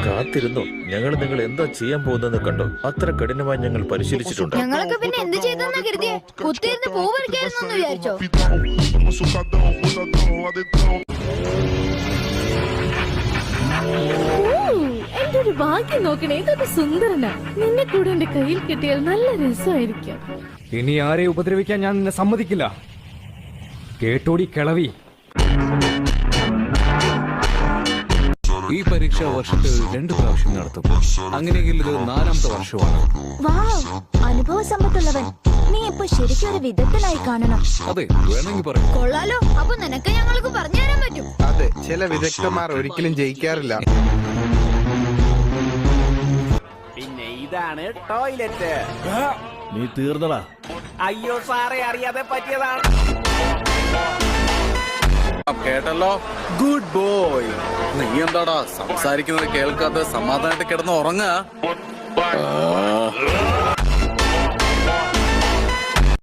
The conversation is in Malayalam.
കാത്തിരുന്നു. ഞങ്ങൾ നിങ്ങൾ എന്താ ചെയ്യാൻ പോകുന്നതെന്ന് കണ്ടോ? അത്ര കഠിനമായി ഞങ്ങൾ പരിശീലിച്ചിട്ടുണ്ട്. ഞങ്ങളൊക്കെ പിന്നെ എന്ത് ചെയ്തെന്നാ കരുതിയേ? കുത്തിയിരുന്ന് പൂ പറിക്കായിരുന്നു വിചാരിച്ചോ? എന്റെ ഒരു ഭാഗ്യം നോക്കണേ, ഇതൊക്കെ സുന്ദരനാ. നിന്നെ കൂടെ എന്റെ കയ്യിൽ കിട്ടിയാൽ നല്ല രസമായിരിക്കും. ഇനി ആരെയും ഉപദ്രവിക്കാൻ ഞാൻ നിന്നെ സമ്മതിക്കില്ല. കേട്ടോടി കിളവി. ഈ പരീക്ഷ വർഷത്തിൽ 2 പ്രാവശ്യം നടത്തും. അങ്ങനെയെങ്കിൽ ഇത് 4ാമത്തെ വർഷമാണ്. അനുഭവ സമ്പത്തുള്ളവൻ. നീ ഇപ്പൊ ശരിക്കും ഒരു വിദഗ്ധനായി കാണണം. അതെ, വേണമെങ്കിൽ പറയാം. കൊള്ളാലോ. അപ്പൊ നിനക്ക് ഞങ്ങൾക്ക് പറഞ്ഞു തരാൻ പറ്റും. അതെ, ചില വിദഗ്ധന്മാർ ഒരിക്കലും ജയിക്കാറില്ല. പിന്നെ ഇതാണ് ടോയ്ലറ്റ്. നീ തീർന്നടാ. അയ്യോ സാറേ, അറിയാതെ പറ്റിയതാണ്. കേട്ടല്ലോ, ഗുഡ് ബോയ്. നീ എന്താടാ സംസാരിക്കുന്നത് കേൾക്കാതെ സമാധാനമായിട്ട് കിടന്ന് ഉറങ്ങാ?